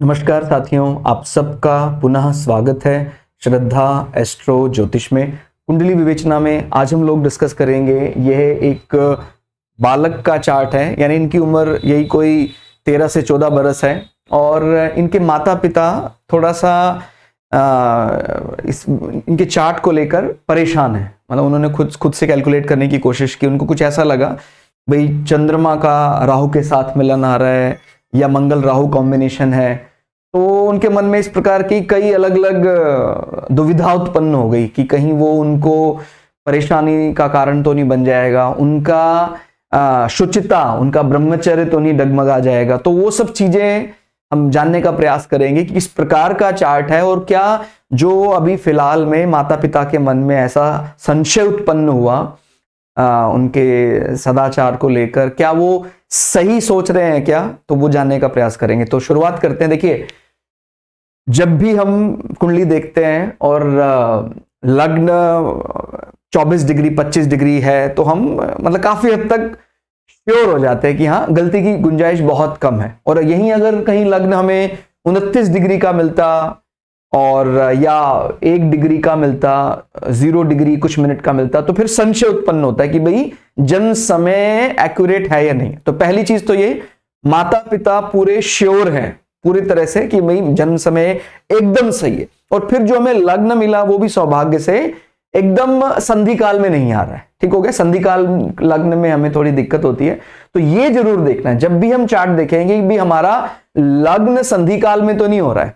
नमस्कार साथियों, आप सबका पुनः स्वागत है श्रद्धा एस्ट्रो ज्योतिष में। कुंडली विवेचना में आज हम लोग डिस्कस करेंगे। यह एक बालक का चार्ट है, यानी इनकी उम्र यही कोई 13 से 14 बरस है और इनके माता पिता थोड़ा सा इनके चार्ट को लेकर परेशान है। मतलब उन्होंने खुद से कैलकुलेट करने की कोशिश की। उनको कुछ ऐसा लगा, भाई चंद्रमा का राहु के साथ मिलन आ रहा है या मंगल राहु कॉम्बिनेशन है, तो उनके मन में इस प्रकार की कई अलग अलग दुविधा उत्पन्न हो गई कि कहीं वो उनको परेशानी का कारण तो नहीं बन जाएगा, उनका शुचिता, उनका ब्रह्मचर्य तो नहीं डगमगा जाएगा। तो वो सब चीजें हम जानने का प्रयास करेंगे कि किस प्रकार का चार्ट है और क्या जो अभी फिलहाल में माता पिता के मन में ऐसा संशय उत्पन्न हुआ उनके सदाचार को लेकर, क्या वो सही सोच रहे हैं क्या, तो वो जानने का प्रयास करेंगे। तो शुरुआत करते हैं। देखिए, जब भी हम कुंडली देखते हैं और लग्न 24 डिग्री 25 डिग्री है तो हम मतलब काफी हद तक श्योर हो जाते हैं कि हाँ, गलती की गुंजाइश बहुत कम है। और यहीं अगर कहीं लग्न हमें 29 डिग्री का मिलता और या 1 डिग्री का मिलता, 0 डिग्री कुछ मिनट का मिलता, तो फिर संशय उत्पन्न होता है कि भाई जन्म समय एक्यूरेट है या नहीं। तो पहली चीज तो ये, माता पिता पूरे श्योर हैं पूरी तरह से कि भाई जन्म समय एकदम सही है। और फिर जो हमें लग्न मिला वो भी सौभाग्य से एकदम संधि काल में नहीं आ रहा है। ठीक हो गया, संधि काल लग्न में हमें थोड़ी दिक्कत होती है। तो ये जरूर देखना है जब भी हम चार्ट देखेंगे कि हमारा लग्न संधि काल में तो नहीं हो रहा है,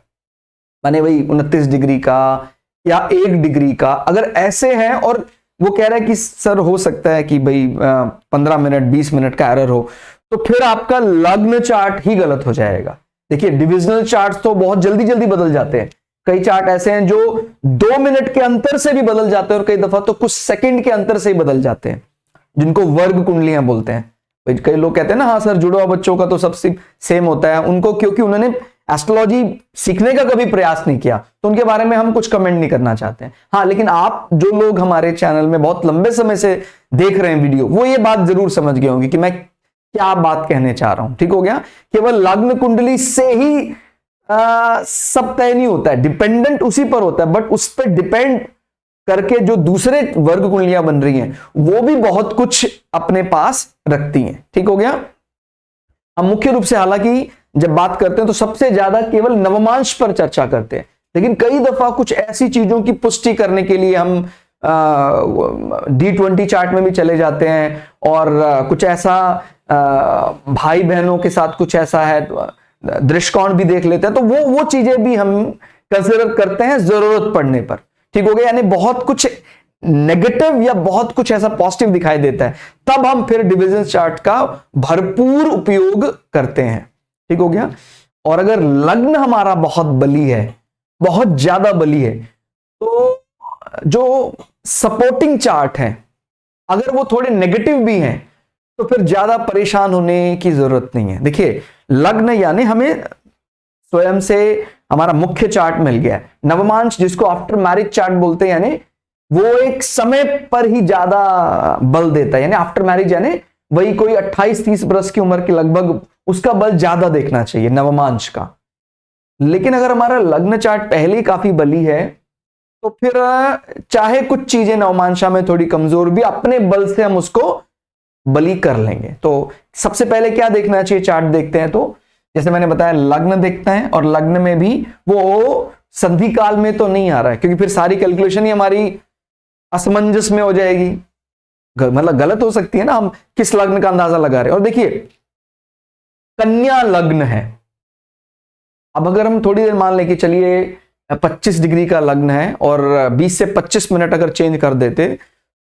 माने भाई 29 डिग्री का या 1 डिग्री का अगर ऐसे है और वो कह रहा है कि सर हो सकता है कि भाई 15 मिनट 20 मिनट का एरर हो, तो फिर आपका लग्न चार्ट ही गलत हो जाएगा। देखिए, डिविजनल चार्ट तो बहुत जल्दी जल्दी बदल जाते हैं। कई चार्ट ऐसे हैं जो 2 मिनट के अंतर से भी बदल जाते हैं और कई दफा तो कुछ सेकंड के अंतर से ही बदल जाते हैं, जिनको वर्ग कुंडलियां बोलते हैं। कई लोग कहते हैं ना, हाँ सर जुड़वा बच्चों का तो सब सेम होता है। उनको क्योंकि उन्होंने एस्ट्रोलॉजी सीखने का कभी प्रयास नहीं किया, तो उनके बारे में हम कुछ कमेंट नहीं करना चाहते हैं। हाँ, लेकिन आप जो लोग हमारे चैनल में बहुत लंबे समय से देख रहे हैं वीडियो, वो ये बात जरूर समझ गए होंगे कि मैं क्या बात कहने चाह रहा हूं। ठीक हो गया, केवल लग्न कुंडली से ही सब तय नहीं होता है, डिपेंडेंट उसी पर होता है, बट उस पर डिपेंड करके जो दूसरे वर्ग कुंडलियां बन रही हैं वो भी बहुत कुछ अपने पास रखती हैं। ठीक हो गया। हम मुख्य रूप से हालांकि जब बात करते हैं तो सबसे ज्यादा केवल नवमांश पर चर्चा करते हैं, लेकिन कई दफा कुछ ऐसी चीजों की पुष्टि करने के लिए हम D20 चार्ट में भी चले जाते हैं और कुछ ऐसा भाई बहनों के साथ कुछ ऐसा है दृष्टिकोण भी देख लेते हैं, तो वो चीजें भी हम कंसिडर करते हैं जरूरत पड़ने पर। ठीक हो गया, यानी बहुत कुछ नेगेटिव या बहुत कुछ ऐसा पॉजिटिव दिखाई देता है, तब हम फिर डिविजन चार्ट का भरपूर उपयोग करते हैं। ठीक हो गया। और अगर लग्न हमारा बहुत बली है, बहुत ज्यादा बली है, तो जो सपोर्टिंग चार्ट है अगर वो थोड़े नेगेटिव भी हैं तो फिर ज्यादा परेशान होने की जरूरत नहीं है। देखिए, लग्न यानी हमें स्वयं से हमारा मुख्य चार्ट मिल गया है। नवमांश जिसको आफ्टर मैरिज चार्ट बोलते हैं, यानी वो एक समय पर ही ज्यादा बल देता है, यानी आफ्टर मैरिज, यानी वही कोई 28-30 बरस की उम्र के लगभग उसका बल ज्यादा देखना चाहिए नवमांश का। लेकिन अगर हमारा लग्न चार्ट पहले ही काफी बली है तो फिर चाहे कुछ चीजें नवमांशा में थोड़ी कमजोर भी, अपने बल से हम उसको बली कर लेंगे। तो सबसे पहले क्या देखना चाहिए, चार्ट देखते हैं तो जैसे मैंने बताया लग्न देखते हैं, और लग्न में भी वो संधि काल में तो नहीं आ रहा है, क्योंकि फिर सारी कैलकुलेशन ही हमारी असमंजस में हो जाएगी, मतलब गलत हो सकती है ना, हम किस लग्न का अंदाजा लगा रहे हैं। और देखिए, कन्या लग्न है। अब अगर हम थोड़ी देर मान लें कि चलिए 25 डिग्री का लग्न है और 20 से 25 मिनट अगर चेंज कर देते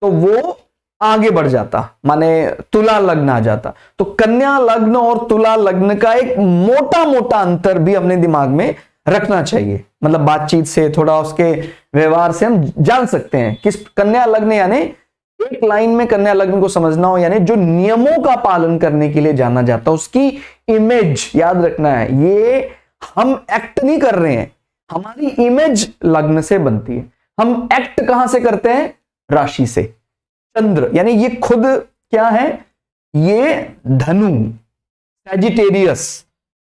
तो वो आगे बढ़ जाता, माने तुला लग्न आ जाता। तो कन्या लग्न और तुला लग्न का एक मोटा मोटा अंतर भी अपने दिमाग में रखना चाहिए। मतलब बातचीत से, थोड़ा उसके व्यवहार से हम जान सकते हैं कि कन्या लग्न, यानी एक लाइन में कन्या लग्न को समझना हो, यानी जो नियमों का पालन करने के लिए जाना जाता है, उसकी इमेज याद रखना है। ये हम एक्ट नहीं कर रहे हैं, हमारी इमेज लग्न से बनती है। हम एक्ट कहां से करते हैं, राशि से। चंद्र यानी ये खुद क्या है, ये धनु, सैजिटेरियस,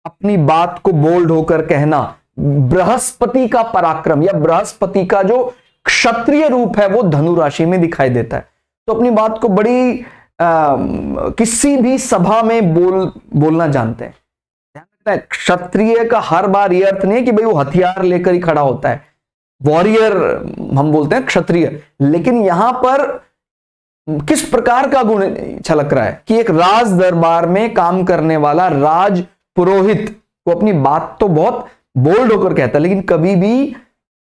अपनी बात को बोल्ड होकर कहना, बृहस्पति का पराक्रम या बृहस्पति का जो क्षत्रिय रूप है वो धनु राशि में दिखाई देता है। तो अपनी बात को बड़ी किसी भी सभा में बोलना जानते हैं। क्षत्रिय का हर बार ये अर्थ नहीं है कि भाई वो हथियार लेकर ही खड़ा होता है, वॉरियर हम बोलते हैं क्षत्रिय, लेकिन यहां पर किस प्रकार का गुण छलक रहा है कि एक राज दरबार में काम करने वाला राज पुरोहित को अपनी बात तो बहुत बोल्ड होकर कहता है, लेकिन कभी भी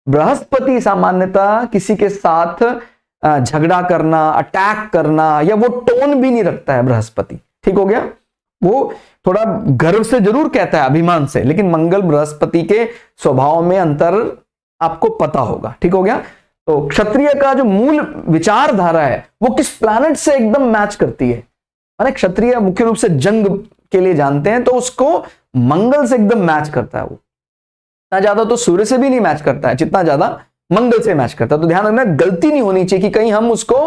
बृहस्पति सामान्यतः किसी के साथ झगड़ा करना, अटैक करना या वो टोन भी नहीं रखता है बृहस्पति। ठीक हो गया, वो थोड़ा गर्व से जरूर कहता है, अभिमान से, लेकिन मंगल बृहस्पति के स्वभाव में अंतर आपको पता होगा। ठीक हो गया, तो क्षत्रिय का जो मूल विचारधारा है वो किस प्लैनेट से एकदम मैच करती है। अरे क्षत्रिय मुख्य रूप से जंग के लिए जानते हैं, तो उसको मंगल से एकदम मैच करता है। वो इतना ज्यादा तो सूर्य से भी नहीं मैच करता है जितना ज्यादा मंगल से मैच करता है। तो ध्यान रखना, गलती नहीं होनी चाहिए कि कहीं हम उसको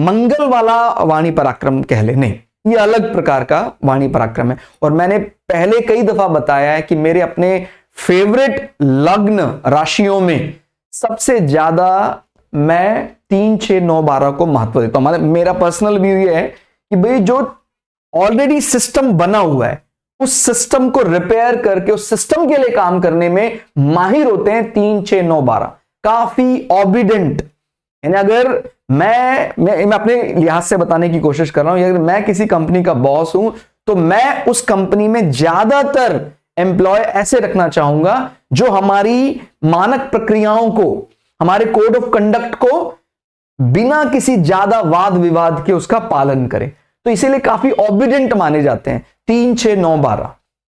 मंगल वाला वाणी पराक्रम कह ले, नहीं, ये अलग प्रकार का वाणी पराक्रम है। और मैंने पहले कई दफा बताया है कि मेरे अपने फेवरेट लग्न राशियों में सबसे ज्यादा मैं 3, 6, 9, 12 को महत्व देता हूं। मेरा पर्सनल व्यू ये है कि भाई जो ऑलरेडी सिस्टम बना हुआ है उस सिस्टम को रिपेयर करके उस सिस्टम के लिए काम करने में माहिर होते हैं 3, 6, 9, 12, काफी ऑबिडेंट। यानी अगर मैं अपने लिहाज से बताने की कोशिश कर रहा हूं, अगर मैं किसी कंपनी का बॉस हूं तो मैं उस कंपनी में ज्यादातर एम्प्लॉय ऐसे रखना चाहूंगा जो हमारी मानक प्रक्रियाओं को, हमारे कोड ऑफ कंडक्ट को बिना किसी ज्यादा वाद विवाद के उसका पालन करें। तो इसीलिए काफी ऑबिडेंट माने जाते हैं 3, 6, 9, 12।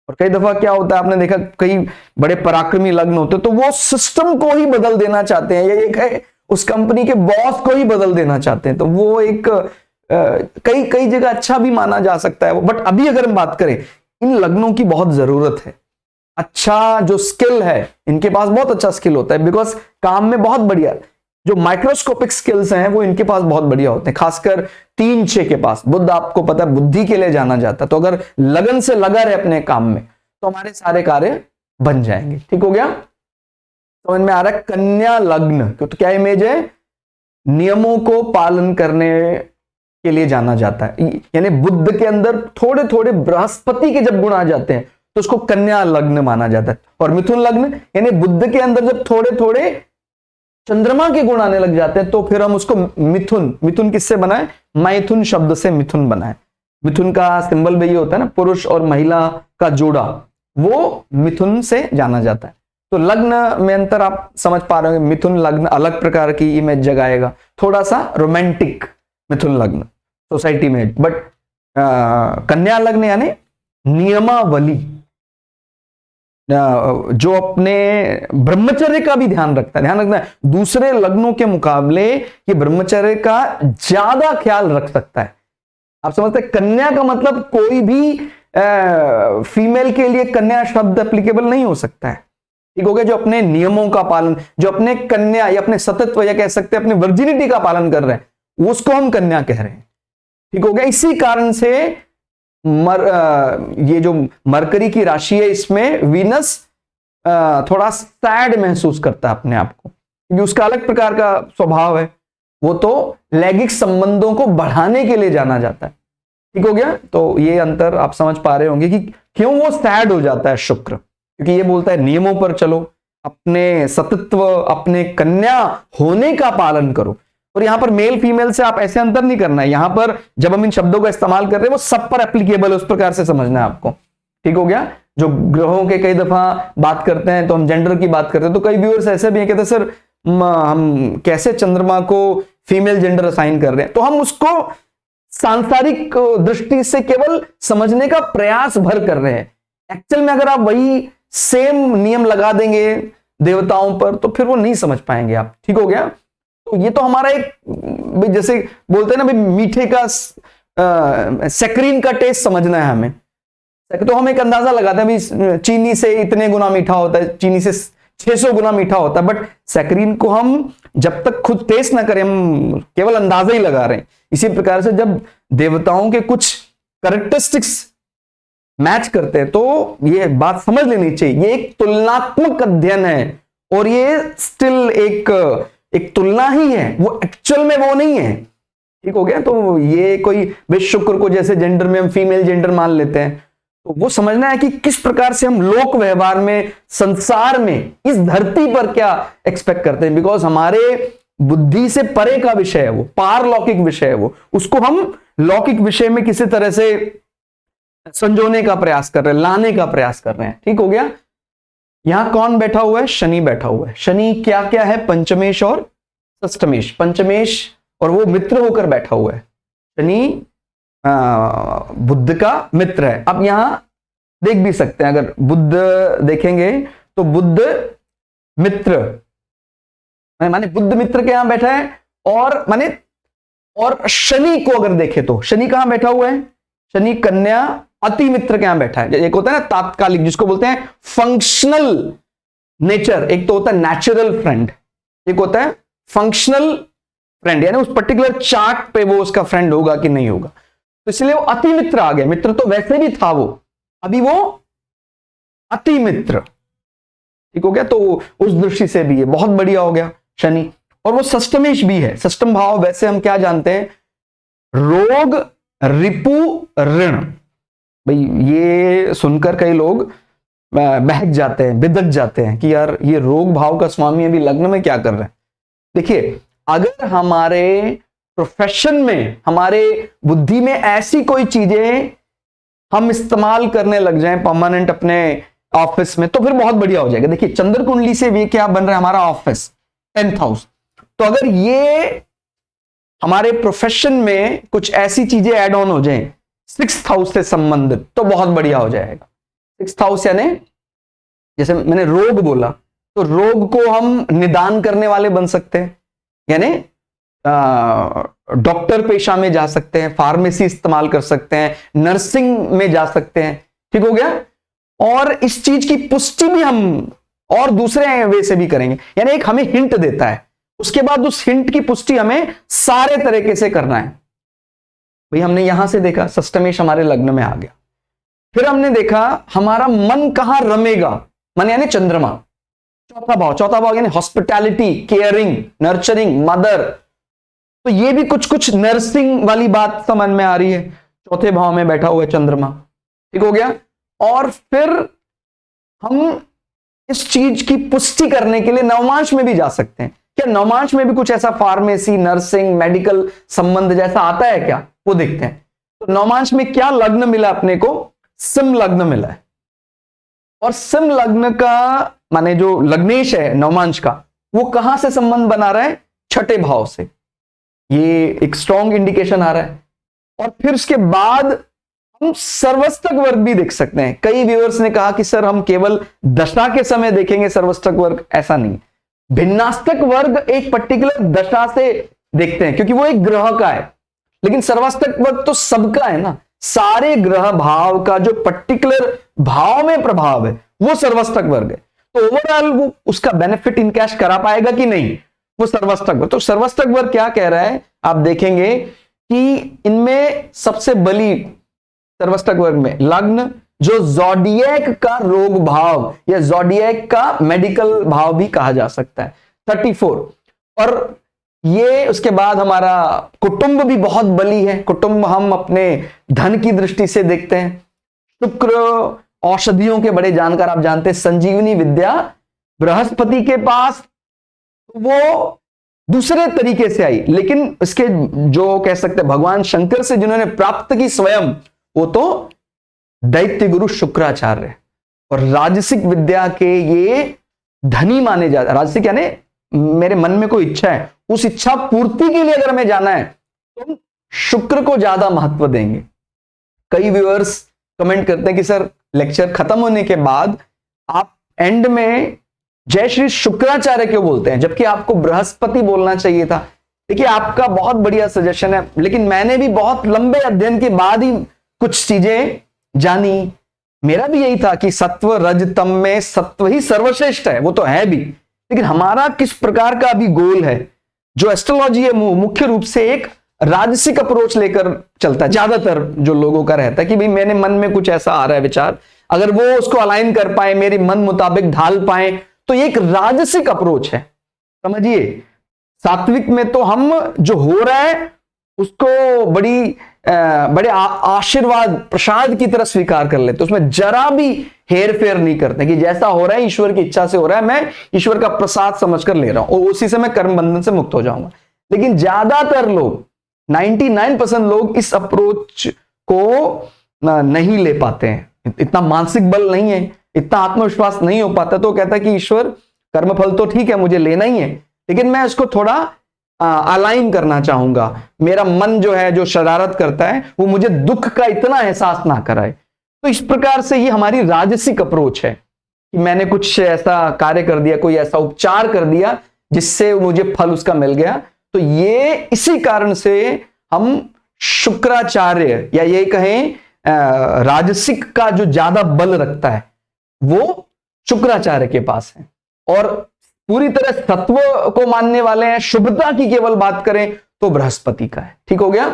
और कई दफा क्या होता है, आपने देखा कई बड़े पराक्रमी लग्न होते हैं तो वो सिस्टम को ही बदल देना चाहते हैं, ये एक है उस कंपनी के बॉस को ही बदल देना चाहते हैं। तो वो एक कई जगह अच्छा भी माना जा सकता है। बट अभी अगर हम बात करें, इन लग्नों की बहुत जरूरत है। अच्छा जो स्किल है, इनके पास बहुत अच्छा स्किल होता है, बिकॉज काम में बहुत बढ़िया, जो माइक्रोस्कोपिक स्किल्स हैं वो इनके पास बहुत बढ़िया होते हैं, खासकर 3, 6 के पास। बुध आपको पता है बुद्धि के लिए जाना जाता है, तो अगर लगन से लगा रहे अपने काम में तो हमारे सारे कार्य बन जाएंगे। ठीक हो गया, समझ में आ रहा है। कन्या लग्न तो क्या इमेज है, नियमों को पालन करने के लिए जाना जाता है। यानी बुद्ध के अंदर थोड़े थोड़े बृहस्पति के जब गुण आ जाते हैं तो उसको कन्या लग्न माना जाता है। और मिथुन लग्न यानी बुद्ध के अंदर जब थोड़े थोड़े चंद्रमा के गुण आने लग जाते हैं तो फिर हम उसको मिथुन किससे बनाए, मैथुन शब्द से मिथुन बनाए। मिथुन का सिंबल भी ये होता है ना, पुरुष और महिला का जोड़ा, वो मिथुन से जाना जाता है। तो लग्न में अंतर आप समझ पा रहे होंगे। मिथुन लग्न अलग प्रकार की इमेज जगाएगा, थोड़ा सा रोमांटिक मिथुन लग्न सोसाइटी में। बट कन्या लग्न यानी नियमावली, जो अपने ब्रह्मचर्य का भी ध्यान रखता है। ध्यान रखना है, दूसरे लग्नों के मुकाबले ये ब्रह्मचर्य का ज्यादा ख्याल रख सकता है। आप समझते हैं, कन्या का मतलब कोई भी फीमेल के लिए कन्या शब्द एप्लीकेबल नहीं हो सकता है। ठीक हो गया, जो अपने नियमों का पालन, जो अपने कन्या या अपने सतत्व या कह सकते हैं अपने वर्जिनिटी का पालन कर रहे हैं, उसको हम कन्या कह रहे हैं। ठीक हो गया, इसी कारण से ये जो मरकरी की राशि है इसमें वीनस थोड़ा सैड महसूस करता है अपने आप को, क्योंकि उसका अलग प्रकार का स्वभाव है। वो तो लैंगिक संबंधों को बढ़ाने के लिए जाना जाता है। ठीक हो गया, तो ये अंतर आप समझ पा रहे होंगे कि क्यों वो सैड हो जाता है शुक्र, क्योंकि ये बोलता है नियमों पर चलो, अपने सतत्व, अपने कन्या होने का पालन करो। और यहां पर मेल फीमेल से आप ऐसे अंतर नहीं करना है। यहां पर जब हम इन शब्दों का इस्तेमाल कर रहे हैं वो सब पर एप्लीकेबल है, उस प्रकार से समझना है आपको। ठीक हो गया, जो ग्रहों के कई दफा बात करते हैं तो हम जेंडर की बात करते हैं, तो कई व्यूअर्स ऐसे भी हैं कहते हैं सर हम कैसे चंद्रमा को फीमेल जेंडर असाइन कर रहे हैं। तो हम उसको सांसारिक दृष्टि से केवल समझने का प्रयास भर कर रहे हैं। एक्चुअल में अगर आप वही सेम नियम लगा देंगे देवताओं पर तो फिर वो नहीं समझ पाएंगे आप। ठीक हो गया, तो ये तो हमारा एक जैसे बोलते हैं ना भाई मीठे का सैकरीन का टेस्ट समझना है हमें, तो हम एक अंदाजा लगाते हैं भाई चीनी से इतने गुना मीठा होता है, चीनी से 600 गुना मीठा होता है। बट सैकरीन को हम जब तक खुद टेस्ट ना करें हम केवल अंदाजा ही लगा रहे हैं। इसी प्रकार से जब देवताओं के कुछ कैरेक्टरिस्टिक्स मैच करते हैं, तो ये बात समझ लेनी चाहिए, ये एक तुलनात्मक अध्ययन है और ये स्टिल एक तुलना ही है, वो एक्चुअल में वो नहीं है। ठीक हो गया। तो ये कोई विश्व शुक्र को जैसे जेंडर में हम फीमेल जेंडर मान लेते हैं, तो वो समझना है कि किस प्रकार से हम लोक व्यवहार में, संसार में, इस धरती पर क्या एक्सपेक्ट करते हैं, बिकॉज हमारे बुद्धि से परे का विषय है वो, पारलौकिक विषय है वो, उसको हम लौकिक विषय में किसी तरह से संजोने का प्रयास कर रहे हैं, लाने का प्रयास कर रहे हैं। ठीक हो गया। यहां कौन बैठा हुआ है? शनि बैठा हुआ है। शनि क्या क्या है? पंचमेश और षष्ठमेश। पंचमेश और वो मित्र होकर बैठा हुआ है। शनि बुध का मित्र है। अब यहां देख भी सकते हैं, अगर बुध देखेंगे तो बुध मित्र माने बुध मित्र के यहां बैठा है, और माने और शनि को अगर देखे तो शनि कहां बैठा हुआ है? शनि कन्या अति मित्र के यहां बैठा है। एक होता है ना तात्कालिक, जिसको बोलते हैं फंक्शनल नेचर, एक तो होता है नेचुरल फ्रेंड, एक होता है फंक्शनल फ्रेंड, यानी उस पर्टिकुलर चार्ट पे वो उसका फ्रेंड होगा कि नहीं होगा। तो इसलिए वो अति मित्र आ गया। मित्र तो वैसे भी था वो, अभी वो अति मित्र। ठीक हो गया। तो उस दृष्टि से भी ये बहुत बढ़िया हो गया शनि। और वो षष्ठमेश भी है। षष्ठम भाव वैसे हम क्या जानते हैं? रोग, रिपु, ऋण। भाई ये सुनकर कई लोग बहक जाते हैं, बिदक जाते हैं कि यार ये रोग भाव का स्वामी अभी लग्न में क्या कर रहे हैं। देखिए, अगर हमारे प्रोफेशन में, हमारे बुद्धि में ऐसी कोई चीजें हम इस्तेमाल करने लग जाएं परमानेंट अपने ऑफिस में, तो फिर बहुत बढ़िया हो जाएगा। देखिए, चंद्र कुंडली से भी क्या बन रहा है? हमारा ऑफिस 10th हाउस। तो अगर ये हमारे प्रोफेशन में कुछ ऐसी चीजें ऐड ऑन हो जाएं 6th हाउस से संबंधित, तो बहुत बढ़िया हो जाएगा। 6th हाउस यानी जैसे मैंने रोग बोला, तो रोग को हम निदान करने वाले बन सकते हैं, यानी डॉक्टर पेशा में जा सकते हैं, फार्मेसी इस्तेमाल कर सकते हैं, नर्सिंग में जा सकते हैं। ठीक हो गया। और इस चीज की पुष्टि भी हम और दूसरे वे से भी करेंगे, यानी एक हमें हिंट देता है, उसके बाद उस हिंट की पुष्टि हमें सारे तरीके से करना है। भाई हमने यहां से देखा षष्ठमेश हमारे लग्न में आ गया, फिर हमने देखा हमारा मन कहां रमेगा, मन यानी चंद्रमा, चौथा भाव यानी हॉस्पिटैलिटी, केयरिंग, नर्चरिंग, मदर। तो ये भी कुछ कुछ नर्सिंग वाली बात समझ में आ रही है। चौथे भाव में बैठा हुआ है चंद्रमा। ठीक हो गया। और फिर हम इस चीज की पुष्टि करने के लिए नवमांश में भी जा सकते हैं। क्या नवमांश में भी कुछ ऐसा फार्मेसी, नर्सिंग, मेडिकल संबंध जैसा आता है क्या? वो देखते हैं। तो नवमांश में क्या लग्न मिला अपने को? सिंह लग्न मिला है। और सिंह लग्न का माने जो लग्नेश है नवमांश का, वो कहां से संबंध बना रहा है? छठे भाव से। ये एक स्ट्रॉन्ग इंडिकेशन आ रहा है। और फिर उसके बाद हम सर्वस्तक वर्ग भी देख सकते हैं। कई व्यूअर्स ने कहा कि सर हम केवल दशा के समय देखेंगे सर्वस्तक वर्ग, ऐसा नहीं। भिन्नास्तक वर्ग एक पर्टिकुलर दशा से देखते हैं क्योंकि वो एक ग्रह का है, लेकिन सर्वस्तक वर्ग तो सबका है ना, सारे ग्रह भाव का जो पर्टिकुलर भाव में प्रभाव है वो सर्वस्तक वर्ग है। तो ओवरऑल वो उसका बेनिफिट इनकैश करा पाएगा कि नहीं, वो सर्वस्तक वर्ग। तो सर्वस्तक वर्ग क्या कह रहा है आप देखेंगे कि इनमें सबसे बली सर्वस्तक वर्ग में लग्न जो ज़ोडिएक का रोग भाव या ज़ोडिएक का मेडिकल भाव भी कहा जा सकता है 34। और ये उसके बाद हमारा कुटुंब भी बहुत बली है। कुटुंब हम अपने धन की दृष्टि से देखते हैं। शुक्र औषधियों के बड़े जानकार, आप जानते हैं संजीवनी विद्या बृहस्पति के पास, वो दूसरे तरीके से आई, लेकिन इसके जो कह सकते हैं भगवान शंकर से जिन्होंने प्राप्त की स्वयं, वो तो दैत्य गुरु शुक्राचार्य। और राजसिक विद्या के ये धनी माने जाते हैं। राजसिक यानी मेरे मन में कोई इच्छा है, उस इच्छा पूर्ति के लिए अगर हमें जाना है तो हम शुक्र को ज्यादा महत्व देंगे। कई व्यूअर्स कमेंट करते हैं कि सर लेक्चर खत्म होने के बाद आप एंड में जय श्री शुक्राचार्य क्यों बोलते हैं, जबकि आपको बृहस्पति बोलना चाहिए था। देखिए आपका बहुत बढ़िया सजेशन है, लेकिन मैंने भी बहुत लंबे अध्ययन के बाद ही कुछ चीजें जानी। मेरा भी यही था कि सत्व रज तम में सत्व ही सर्वश्रेष्ठ है, वो तो है भी, लेकिन हमारा किस प्रकार का अभी गोल है। जो एस्ट्रोलॉजी है मुख्य रूप से एक राजसिक अप्रोच लेकर चलता है, ज्यादातर जो लोगों का रहता है कि भाई मेरे मन में कुछ ऐसा आ रहा है विचार, अगर वो उसको अलाइन कर पाए, मेरे मन मुताबिक ढाल पाए, तो ये एक राजसिक अप्रोच है, समझिए। सात्विक में तो हम जो हो रहा है उसको बड़े आशीर्वाद प्रसाद की तरह स्वीकार कर लेते, उसमें जरा भी हेर फेर नहीं करते कि जैसा हो रहा है ईश्वर की इच्छा से हो रहा है, मैं ईश्वर का प्रसाद समझकर ले रहा हूं और उसी से मैं कर्म बंधन से मुक्त हो जाऊंगा। लेकिन ज्यादातर लोग 99% लोग इस अप्रोच को नहीं ले पाते हैं, इतना मानसिक बल नहीं है, इतना आत्मविश्वास नहीं हो पाता, तो कहता है कि ईश्वर कर्मफल तो ठीक है मुझे लेना ही है, लेकिन मैं इसको थोड़ा अलाइन करना चाहूंगा, मेरा मन जो है जो शरारत करता है वो मुझे दुख का इतना एहसास ना कराए। तो इस प्रकार से ये हमारी राजसिक अप्रोच है कि मैंने कुछ ऐसा कार्य कर दिया, कोई ऐसा उपचार कर दिया जिससे मुझे फल उसका मिल गया। तो ये इसी कारण से हम शुक्राचार्य या ये कहें राजसिक का जो ज्यादा बल रखता है वो शुक्राचार्य के पास है, और पूरी तरह सत्व को मानने वाले हैं, शुभता की केवल बात करें तो बृहस्पति का है। ठीक हो गया।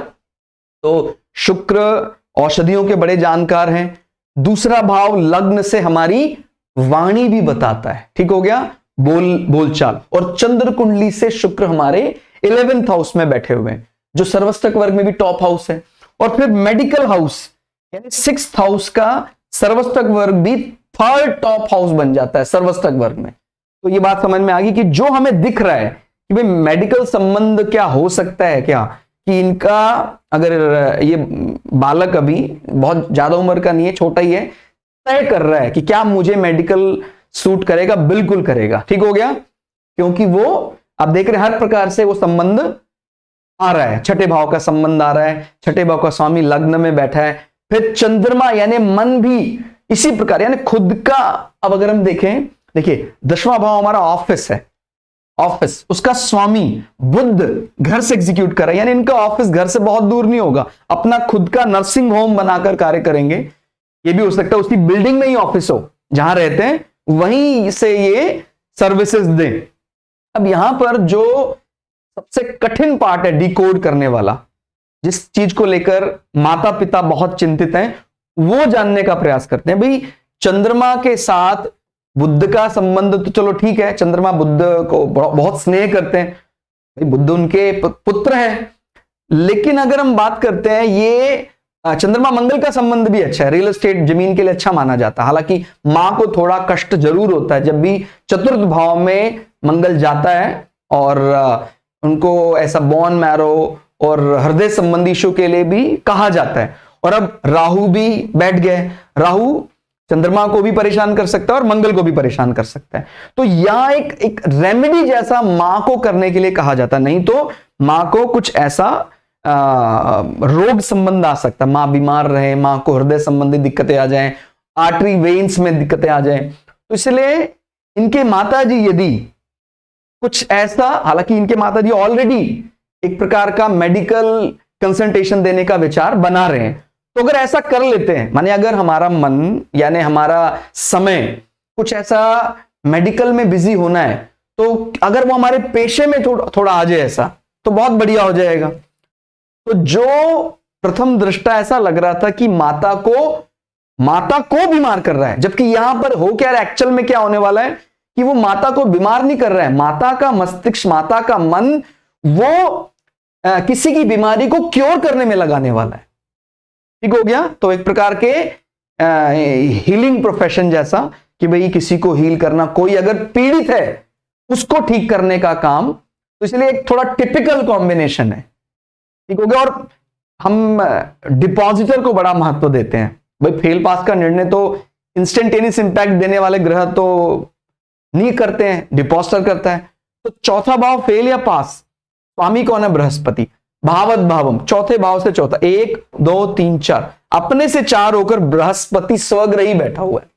तो शुक्र औषधियों के बड़े जानकार हैं। दूसरा भाव लग्न से हमारी वाणी भी बताता है, ठीक हो गया, बोलचाल। और चंद्र कुंडली से शुक्र हमारे 11th हाउस में बैठे हुए हैं, जो सर्वस्तक वर्ग में भी टॉप हाउस है। और फिर मेडिकल हाउस यानी 6th हाउस का सर्वस्तक वर्ग भी 3rd टॉप हाउस बन जाता है सर्वस्तक वर्ग में। तो ये बात समझ में आ गई कि जो हमें दिख रहा है कि भाई मेडिकल संबंध क्या हो सकता है, क्या कि इनका अगर ये बालक अभी बहुत ज्यादा उम्र का नहीं है, छोटा ही है, तय कर रहा है कि क्या मुझे मेडिकल सूट करेगा, बिल्कुल करेगा। ठीक हो गया, क्योंकि वो आप देख रहे हैं हर प्रकार से वो संबंध आ रहा है, छठे भाव का संबंध आ रहा है, छठे भाव का स्वामी लग्न में बैठा है। फिर चंद्रमा यानी मन भी इसी प्रकार, यानी खुद का, अब अगर हम देखें, देखिए 10वां भाव हमारा ऑफिस है, ऑफिस, उसका स्वामी बुध घर से एग्जीक्यूट कर रहा है, यानी इनका ऑफिस घर से बहुत दूर नहीं होगा, अपना खुद का नर्सिंग होम बनाकर कार्य करेंगे। ये भी हो सकता है उसी बिल्डिंग में ही ऑफिस हो जहां रहते हैं, वहीं से ये सर्विसेज दें। अब यहां पर जो सबसे कठिन पार्ट है डिकोड करने वाला, जिस चीज को लेकर माता पिता बहुत चिंतित हैं, वो जानने का प्रयास करते हैं। भाई चंद्रमा के साथ बुद्ध का संबंध तो चलो ठीक है, चंद्रमा बुद्ध को बहुत स्नेह करते हैं, बुद्ध उनके पुत्र हैं, लेकिन अगर हम बात करते हैं ये चंद्रमा मंगल का संबंध भी अच्छा है, रियल एस्टेट जमीन के लिए अच्छा माना जाता है। हालांकि मां को थोड़ा कष्ट जरूर होता है जब भी चतुर्थ भाव में मंगल जाता है, और उनको ऐसा बोन मैरो और हृदय संबंधी इशू के लिए भी कहा जाता है। और अब राहु भी बैठ गए, राहु चंद्रमा को भी परेशान कर सकता है और मंगल को भी परेशान कर सकता है। तो यहां एक रेमेडी जैसा मां को करने के लिए कहा जाता है, नहीं तो मां को कुछ ऐसा रोग संबंध आ सकता है, मां बीमार रहे, मां को हृदय संबंधी दिक्कतें आ जाएं, आर्टरी वेन्स में दिक्कतें आ जाएं। तो इसलिए इनके माताजी यदि कुछ ऐसा, हालांकि इनके माताजी ऑलरेडी एक प्रकार का मेडिकल कंसल्टेशन देने का विचार बना रहे हैं, तो अगर ऐसा कर लेते हैं, माने अगर हमारा मन यानी हमारा समय कुछ ऐसा मेडिकल में बिजी होना है, तो अगर वो हमारे पेशे में थोड़ा आ जाए ऐसा, तो बहुत बढ़िया हो जाएगा। तो जो प्रथम दृष्टा ऐसा लग रहा था कि माता को बीमार कर रहा है, जबकि यहां पर हो क्या एक्चुअल में क्या होने वाला है कि वो माता को बीमार नहीं कर रहा है, माता का मस्तिष्क, माता का मन वो किसी की बीमारी को क्योर करने में लगाने वाला है। ठीक हो गया। तो एक प्रकार के हीलिंग प्रोफेशन जैसा कि भाई किसी को हील करना, कोई अगर पीड़ित है उसको ठीक करने का काम, तो इसलिए एक थोड़ा टिपिकल कॉम्बिनेशन है। ठीक हो गया। और हम डिपॉजिटर को बड़ा महत्व देते हैं, भाई फेल पास का निर्णय तो इंस्टेंटेनियस इंपैक्ट देने वाले ग्रह तो नहीं करते हैं, डिपॉजिटर करता है। तो चौथा भाव फेल या पास, स्वामी कौन है? बृहस्पति। भावत भावम, चौथे भाव से चौथा, 1 2 3 4, अपने से 4 होकर बृहस्पति स्वग्रह ही बैठा हुआ है।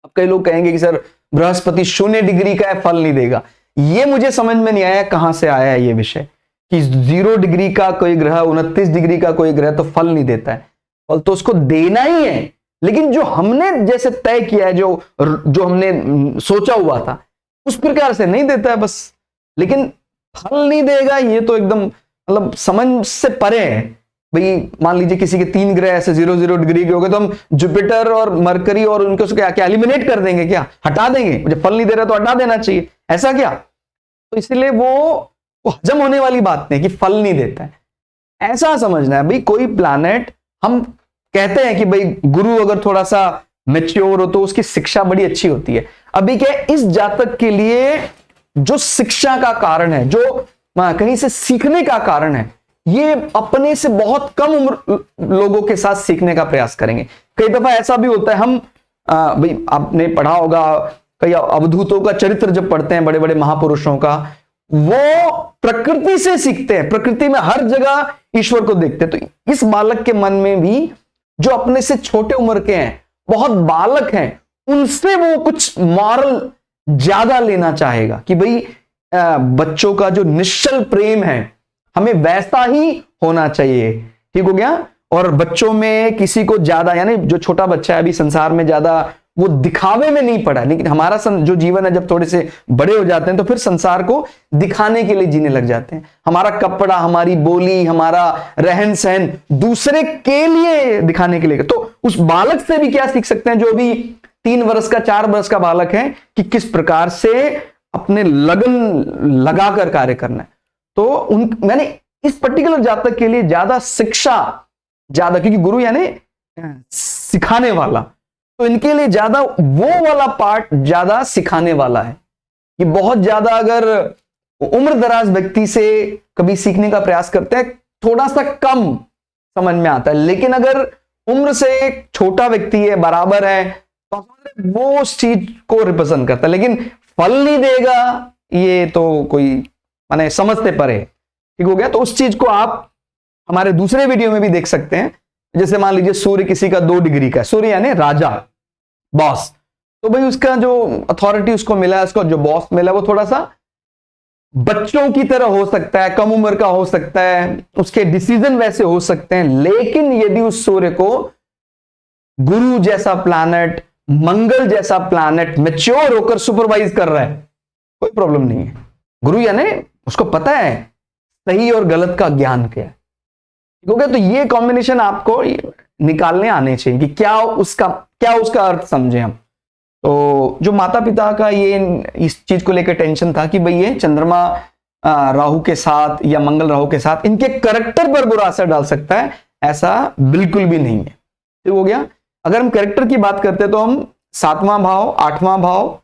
अब कई लोग कहेंगे कि सर बृहस्पति 0 डिग्री का है, फल नहीं देगा। ये मुझे समझ में नहीं आया कहां से आया है ये विषय कि 0 डिग्री का कोई ग्रह, 29 डिग्री का कोई ग्रह तो फल नहीं देता है। फल तो उसको देना ही है, लेकिन जो हमने जैसे तय किया है, जो हमने सोचा हुआ था उस प्रकार से नहीं देता है बस। लेकिन फल नहीं देगा ये तो एकदम मतलब समझ से परे है। भाई मान लीजिए किसी के 3 ग्रह ऐसे 0 डिग्री के हो गए तो हम जुपिटर और मरकरी और उनको क्या एलिमिनेट कर देंगे, क्या हटा देंगे, मुझे फल नहीं दे रहा तो हटा देना चाहिए, ऐसा क्या? तो इसलिए वो हजम होने वाली बात नहीं कि फल नहीं देता है, ऐसा समझना है। भाई कोई प्लैनेट, हम कहते हैं कि भाई गुरु अगर थोड़ा सा मैच्योर हो तो उसकी शिक्षा बड़ी अच्छी होती है। अभी क्या इस जातक के लिए जो शिक्षा का कारण है, जो कहीं से सीखने का कारण है, ये अपने से बहुत कम उम्र लोगों के साथ सीखने का प्रयास करेंगे। कई दफा ऐसा भी होता है, हम भाई आपने पढ़ा होगा कई अवधूतों का चरित्र जब पढ़ते हैं, बड़े बड़े महापुरुषों का, वो प्रकृति से सीखते हैं, प्रकृति में हर जगह ईश्वर को देखते हैं। तो इस बालक के मन में भी जो अपने से छोटे उम्र के हैं, बहुत बालक हैं, उनसे वो कुछ मॉरल ज्यादा लेना चाहेगा कि भाई बच्चों का जो निश्चल प्रेम है हमें वैसा ही होना चाहिए। ठीक हो गया? और बच्चों में किसी को ज्यादा, यानी जो छोटा बच्चा है अभी संसार में ज्यादा वो दिखावे में नहीं पड़ा, लेकिन हमारा जो जीवन है जब थोड़े से बड़े हो जाते हैं तो फिर संसार को दिखाने के लिए जीने लग जाते हैं। हमारा कपड़ा, हमारी बोली, हमारा रहन सहन दूसरे के लिए दिखाने के लिए। तो उस बालक से भी क्या सीख सकते हैं जो भी 3 वर्ष का 4 वर्ष का बालक है, कि किस प्रकार से अपने लगन लगाकर कार्य करना है। तो मैंने इस पर्टिकुलर जातक के लिए ज्यादा शिक्षा, ज्यादा, क्योंकि गुरु यानी सिखाने वाला, तो इनके लिए ज्यादा वो वाला पार्ट ज्यादा सिखाने वाला है। कि बहुत ज्यादा अगर उम्र दराज व्यक्ति से कभी सीखने का प्रयास करते हैं, थोड़ा सा कम समझ में आता है, लेकिन अगर उम्र से छोटा व्यक्ति है, बराबर है, तो वो उस चीज को रिप्रेजेंट करता है, लेकिन फल नहीं देगा, ये तो कोई माने समझते परे। ठीक हो गया? तो उस चीज को आप हमारे दूसरे वीडियो में भी देख सकते हैं। जैसे मान लीजिए सूर्य किसी का 2 डिग्री का है, सूर्य यानी राजा, बॉस, तो भाई उसका जो अथॉरिटी उसको मिला है, उसको जो बॉस मिला वो थोड़ा सा बच्चों की तरह हो सकता है, कम उम्र का हो सकता है, उसके डिसीजन वैसे हो सकते हैं। लेकिन यदि उस सूर्य को गुरु जैसा प्लैनेट, मंगल जैसा प्लैनेट मैच्योर होकर सुपरवाइज कर रहा है, कोई प्रॉब्लम नहीं है। गुरु यानी उसको पता है सही और गलत का ज्ञान क्या है। ठीक हो गया? तो ये कॉम्बिनेशन आपको निकालने आने चाहिए कि क्या उसका अर्थ समझे हम। तो जो माता पिता का ये इस चीज को लेकर टेंशन था कि भाई ये चंद्रमा राहु के साथ या मंगल राहु के साथ इनके कैरेक्टर पर बुरा असर डाल सकता है, ऐसा बिल्कुल भी नहीं है। ठीक हो गया? अगर हम कैरेक्टर की बात करते हैं तो हम 7वां भाव, 8वां भाव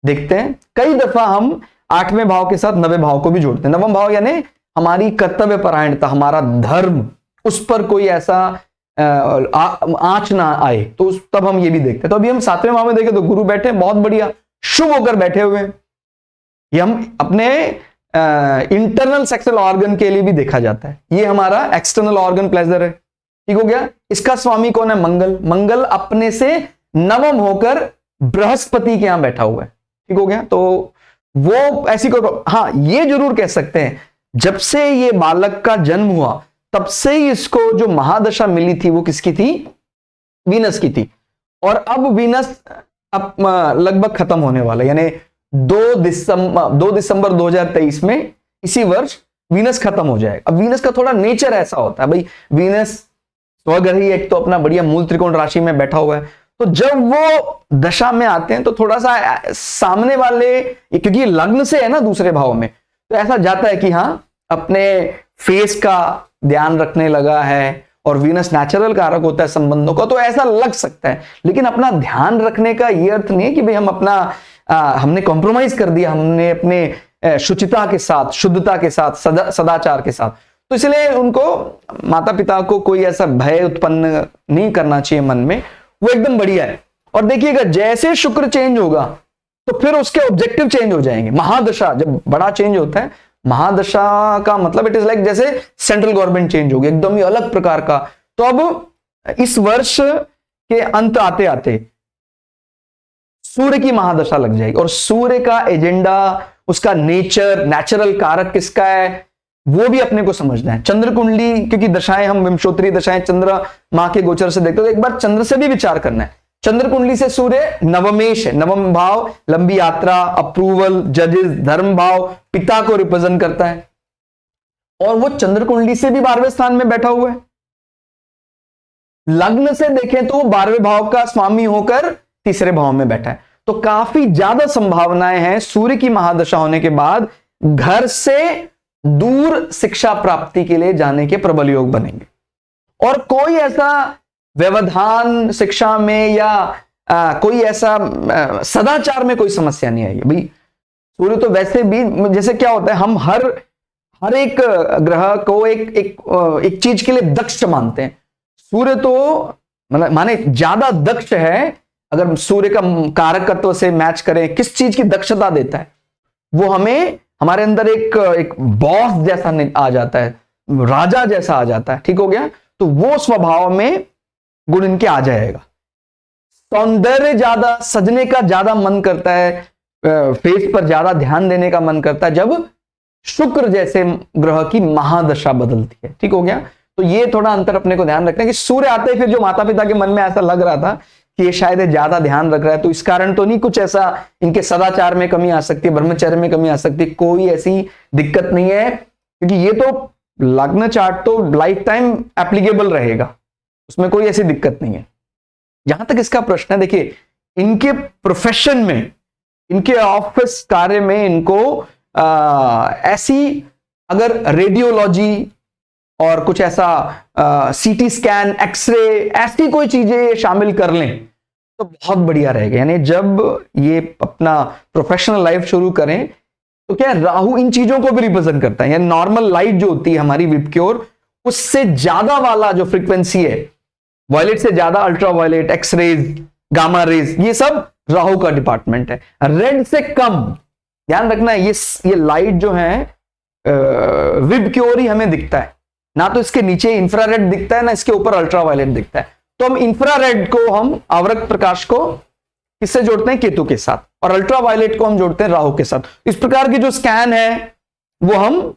देखते हैं। कई दफा हम 8वें भाव के साथ 9वें भाव को भी जोड़ते हैं। 9वां भाव यानी हमारी कर्तव्य परायणता, हमारा धर्म, उस पर कोई ऐसा आंच ना आए, तो तब हम ये भी देखते हैं। तो अभी हम 7वें भाव में देखें तो गुरु बैठे, बहुत बढ़िया शुभ होकर बैठे हुए हैं। ये हम अपने इंटरनल सेक्सुअल ऑर्गन के लिए भी देखा जाता है। ये हमारा एक्सटर्नल ऑर्गन प्लेजर है। ठीक हो गया? इसका स्वामी कौन है? मंगल। मंगल अपने से नवम होकर बृहस्पति के यहां बैठा हुआ है। ठीक हो गया? तो वो ऐसी कोई, हाँ ये जरूर कह सकते हैं जब से ये बालक का जन्म हुआ तब से ही इसको जो महादशा मिली थी वो किसकी थी? वीनस की थी। और अब वीनस अब लगभग खत्म होने वाला है, यानी 2 दिसंबर 2023 में, इसी वर्ष वीनस खत्म हो जाएगा। अब वीनस का थोड़ा नेचर ऐसा होता है, भाई वीनस स्वग्रही एक तो अपना बढ़िया मूल त्रिकोण राशि में बैठा हुआ है, तो जब वो दशा में आते हैं तो थोड़ा सा सामने वाले, क्योंकि लग्न से है ना दूसरे भाव में, तो ऐसा जाता है कि हाँ अपने फेस का ध्यान रखने लगा है, और वीनस नेचुरल कारक होता है संबंधों का, तो ऐसा लग सकता है। लेकिन अपना ध्यान रखने का ये अर्थ नहीं है कि भाई हम अपना हमने कॉम्प्रोमाइज कर दिया, हमने अपने शुचिता के साथ, शुद्धता के साथ, सदाचार के साथ। तो इसलिए उनको, माता पिता को कोई ऐसा भय उत्पन्न नहीं करना चाहिए मन में, वो एकदम बढ़िया है। और देखिएगा जैसे शुक्र चेंज होगा तो फिर उसके ऑब्जेक्टिव चेंज हो जाएंगे। महादशा जब बड़ा चेंज होता है, महादशा का मतलब इट इज लाइक जैसे सेंट्रल गवर्नमेंट चेंज होगी, एकदम ही अलग प्रकार का। तो अब इस वर्ष के अंत आते आते सूर्य की महादशा लग जाएगी, और सूर्य का एजेंडा, उसका नेचर, नेचुरल कारक किसका है वो भी अपने को समझना है। चंद्र कुंडली, क्योंकि दशाएं हम विंशोत्तरी दशाएं चंद्र माह के गोचर से देखते हैं, तो एक बार चंद्र से भी विचार करना है। चंद्र कुंडली से सूर्य नवमेश है, नवम भाव लंबी यात्रा, अप्रूवल, जजेस, धर्म भाव पिता को रिप्रेजेंट करता है। और वो चंद्र कुंडली से भी 12वें स्थान में बैठा हुआ है। लग्न से देखें तो 12वें भाव का स्वामी होकर तीसरे भाव में बैठा है। तो काफी ज्यादा संभावनाएं हैं सूर्य की महादशा होने के बाद घर से दूर शिक्षा प्राप्ति के लिए जाने के प्रबल योग बनेंगे। और कोई ऐसा व्यवधान शिक्षा में या कोई ऐसा सदाचार में कोई समस्या नहीं आएगी। भाई सूर्य तो वैसे भी, जैसे क्या होता है, हम हर एक ग्रह को एक चीज के लिए दक्ष मानते हैं। सूर्य तो मतलब माने ज्यादा दक्ष है। अगर सूर्य का कारकत्व से मैच करें, किस चीज की दक्षता देता है, वो हमें हमारे अंदर एक बॉस जैसा आ जाता है, राजा जैसा आ जाता है। ठीक हो गया। तो वो स्वभाव में गुण इनके आ जाएगा। सौंदर्य ज्यादा, सजने का ज्यादा मन करता है, फेस पर ज्यादा ध्यान देने का मन करता है जब शुक्र जैसे ग्रह की महादशा बदलती है। ठीक हो गया। तो ये थोड़ा अंतर अपने को ध्यान रखना है कि सूर्य आते ही फिर जो माता पिता के मन में ऐसा लग रहा था कि ये शायद ज्यादा ध्यान रख रहा है, तो इस कारण तो नहीं कुछ ऐसा इनके सदाचार में कमी आ सकती है, ब्रह्मचर्य में कमी आ सकती है, कोई ऐसी दिक्कत नहीं है। क्योंकि ये तो लग्न चार्ट तो लाइफ टाइम एप्लीकेबल रहेगा, उसमें कोई ऐसी दिक्कत नहीं है। जहां तक इसका प्रश्न है, देखिए इनके प्रोफेशन में, इनके ऑफिस कार्य में इनको ऐसी अगर रेडियोलॉजी और कुछ ऐसा सीटी स्कैन, एक्सरे, ऐसी कोई चीजें शामिल कर लें तो बहुत बढ़िया रहेगा। यानी जब ये अपना प्रोफेशनल लाइफ शुरू करें तो क्या राहु इन चीजों को भी रिप्रेजेंट करता है। यानी नॉर्मल लाइट जो होती है हमारी विपक्योर, उससे ज्यादा वाला जो फ्रीक्वेंसी है, वायलेट से ज्यादा ultraviolet, X rays, gamma rays, ये सब राहु का डिपार्टमेंट है। रेड से कम ध्यान रखना है, ये लाइट जो है विबक्योर ही हमें दिखता है, ना तो इसके नीचे इंफ्रारेड दिखता है ना इसके ऊपर अल्ट्रा वायलेट दिखता है। तो हम इंफ्रारेड को, हम आवृत प्रकाश को किससे जोड़ते हैं? केतु के साथ, और अल्ट्रा वायलेट को हम जोड़ते हैं राहु के साथ। इस प्रकार की जो स्कैन है वो हम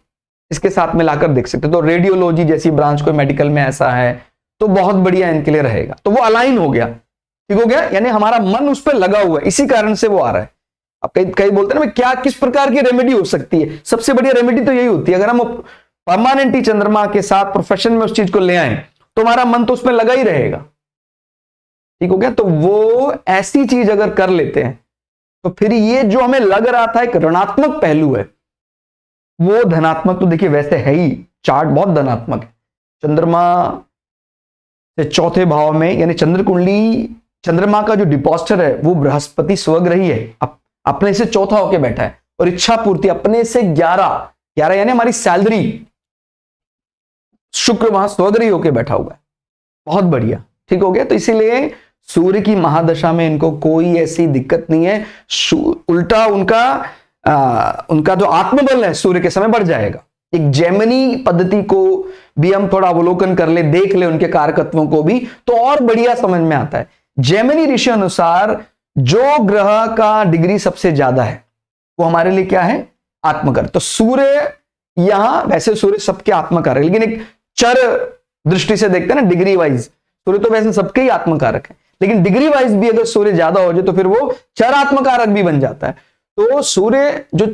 इसके साथ मिलाकर देख सकते हैं। तो रेडियोलॉजी जैसी ब्रांच कोई मेडिकल में ऐसा है तो बहुत बढ़िया इनके लिए रहेगा। तो वो अलाइन हो गया, ठीक हो गया, यानी हमारा मन उस पर लगा हुआ है, इसी कारण से वो आ रहा है। अब कई बोलते हैं ना क्या किस प्रकार की रेमेडी हो सकती है? सबसे बढ़िया रेमेडी तो यही होती है, अगर हम परमानेंटली चंद्रमा के साथ प्रोफेशन में उस चीज को ले आए तो हमारा मन तो उसमें लगा ही रहेगा, ठीक हो गया। तो वो ऐसी चीज अगर कर लेते हैं तो फिर ये जो हमें लग रहा था एक ऋणात्मक पहलू है, वो धनात्मक तो देखिए वैसे है ही, चार्ट बहुत धनात्मक है। चंद्रमा से चौथे भाव में, यानी चंद्र कुंडली, चंद्रमा का जो डिपॉजिटर है वो बृहस्पति स्वग्रही है, अपने से चौथा होके बैठा है, और इच्छा पूर्ति अपने से 11 यानी हमारी सैलरी, शुक्र वहां स्वग्रही होके बैठा हुआ है, बहुत बढ़िया, ठीक हो गया। तो इसीलिए सूर्य की महादशा में इनको कोई ऐसी दिक्कत नहीं है, उल्टा उनका जो आत्मबल है सूर्य के समय बढ़ जाएगा। एक जेमिनी पद्धति को भी हम थोड़ा अवलोकन कर ले, देख ले उनके कारकत्वों को भी, तो और बढ़िया समझ में आता है। जेमिनी ऋषि अनुसार जो ग्रह का डिग्री सबसे ज्यादा है वो हमारे लिए क्या है? आत्मकारक। तो सूर्य यहां, वैसे सूर्य सबके आत्मकारक, लेकिन एक चर दृष्टि से देखते हैं ना, डिग्री वाइज सूर्य तो वैसे सबके ही आत्मकारक है, लेकिन डिग्री वाइज भी अगर सूर्य ज्यादा हो जाए तो फिर वो चर आत्मकारक भी बन जाता है। तो सूर्य जो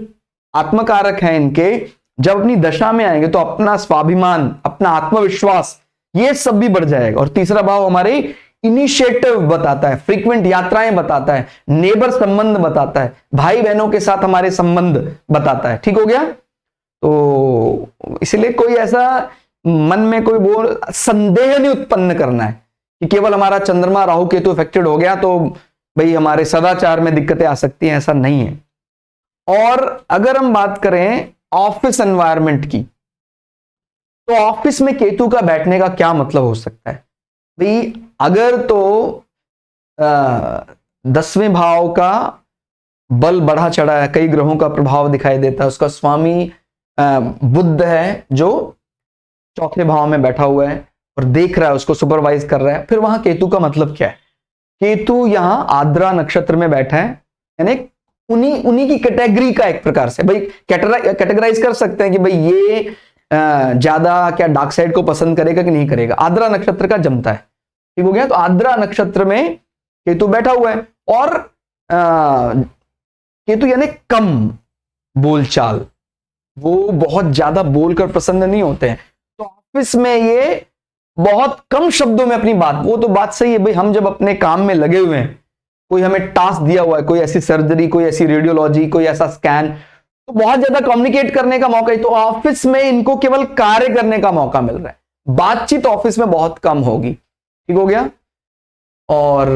आत्मकारक है इनके, जब अपनी दशा में आएंगे तो अपना स्वाभिमान, अपना आत्मविश्वास, ये सब भी बढ़ जाएगा। और तीसरा भाव हमारे इनिशिएटिव बताता है, फ्रीक्वेंट यात्राएं बताता है, नेबर संबंध बताता है, भाई बहनों के साथ हमारे संबंध बताता है, ठीक हो गया। तो इसलिए कोई ऐसा मन में कोई वो संदेह नहीं उत्पन्न करना है कि केवल हमारा चंद्रमा राहु केतु इफेक्टेड हो गया तो भाई हमारे सदाचार में दिक्कतें आ सकती हैं, ऐसा नहीं है। और अगर हम बात करें ऑफिस एनवायरनमेंट की, तो ऑफिस में केतु का बैठने का क्या मतलब हो सकता है? भाई अगर तो 10वें भाव का बल बढ़ा चढ़ा है, कई ग्रहों का प्रभाव दिखाई देता है, उसका स्वामी बुध है जो चौथे भाव में बैठा हुआ है और देख रहा है, उसको सुपरवाइज कर रहा है, फिर वहां केतु का मतलब क्या है? केतु यहां आद्रा नक्षत्र में बैठा है, यानी उन्हीं की कैटेगरी का एक प्रकार से भाई कैटेगराइज कर सकते हैं कि भाई ये ज्यादा क्या डार्क साइड को पसंद करेगा कि नहीं करेगा। आद्रा नक्षत्र का जमता है, ठीक हो गया। तो आद्रा नक्षत्र में केतु बैठा हुआ है, और केतु यानी कम बोलचाल, वो बहुत ज्यादा बोलकर प्रसन्न नहीं होते हैं। तो ऑफिस में ये बहुत कम शब्दों में अपनी बात, वो तो बात सही है भाई, हम जब अपने काम में लगे हुए हैं, कोई हमें टास्क दिया हुआ है, कोई ऐसी सर्जरी, कोई ऐसी रेडियोलॉजी, कोई ऐसा स्कैन, तो बहुत ज्यादा कम्युनिकेट करने का मौका है। तो ऑफिस में इनको केवल कार्य करने का मौका मिल रहा है, बातचीत ऑफिस में बहुत कम होगी। ठीक हो गया। और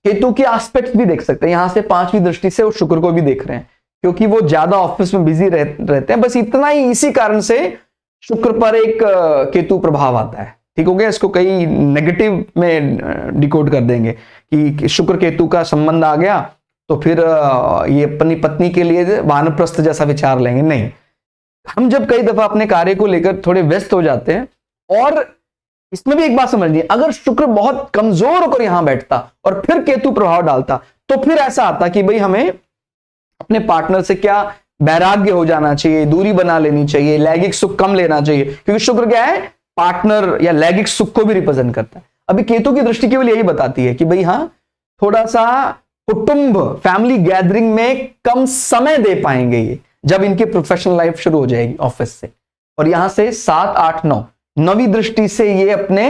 केतु के एस्पेक्ट भी देख सकते हैं, यहां से 5वीं दृष्टि से, और शुक्र को भी देख रहे हैं, क्योंकि वो ज्यादा ऑफिस में बिजी रहते हैं। बस इतना ही, इसी कारण से शुक्र पर एक केतु प्रभाव आता है। ठीक हो गया। इसको कई नेगेटिव में डिकोड कर देंगे कि शुक्र केतु का संबंध आ गया तो फिर ये अपनी पत्नी के लिए वानप्रस्थ जैसा विचार लेंगे। नहीं, हम जब कई दफा अपने कार्य को लेकर थोड़े व्यस्त हो जाते हैं, और इसमें भी एक बात समझनी है, अगर शुक्र बहुत कमजोर होकर यहां बैठता और फिर केतु प्रभाव डालता, तो फिर ऐसा आता कि भाई हमें अपने पार्टनर से क्या वैराग्य हो जाना चाहिए, दूरी बना लेनी चाहिए, लैंगिक सुख कम लेना चाहिए, क्योंकि शुक्र क्या है, पार्टनर या लैंगिक सुख को भी रिप्रेजेंट करता है। अभी केतु की दृष्टि केवल यही बताती है कि भाई हाँ, थोड़ा सा कुटुंब, फैमिली गैदरिंग में कम समय दे पाएंगे ये, जब इनकी प्रोफेशनल लाइफ शुरू हो जाएगी ऑफिस से। और यहां से 7, 8, 9, 9वीं दृष्टि से ये अपने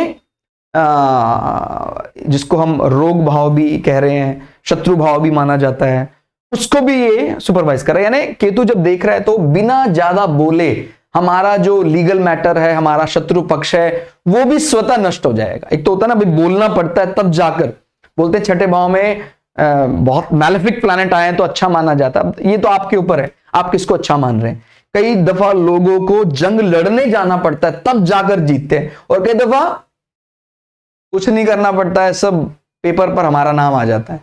जिसको हम रोग भाव भी कह रहे हैं, शत्रु भाव भी माना जाता है, उसको भी ये सुपरवाइज कर रहा है। यानी केतु जब देख रहा है तो बिना ज्यादा बोले हमारा जो लीगल मैटर है, हमारा शत्रु पक्ष है, वो भी स्वतः नष्ट हो जाएगा। एक तो होता है ना भाई, बोलना पड़ता है तब जाकर, बोलते हैं छठे भाव में बहुत मैलेफिक प्लैनेट आए हैं तो अच्छा माना जाता है। ये तो आपके ऊपर है, आप किसको अच्छा मान रहे हैं। कई दफा लोगों को जंग लड़ने जाना पड़ता है तब जाकर जीतते हैं, और कई दफा कुछ नहीं करना पड़ता है, सब पेपर पर हमारा नाम आ जाता है।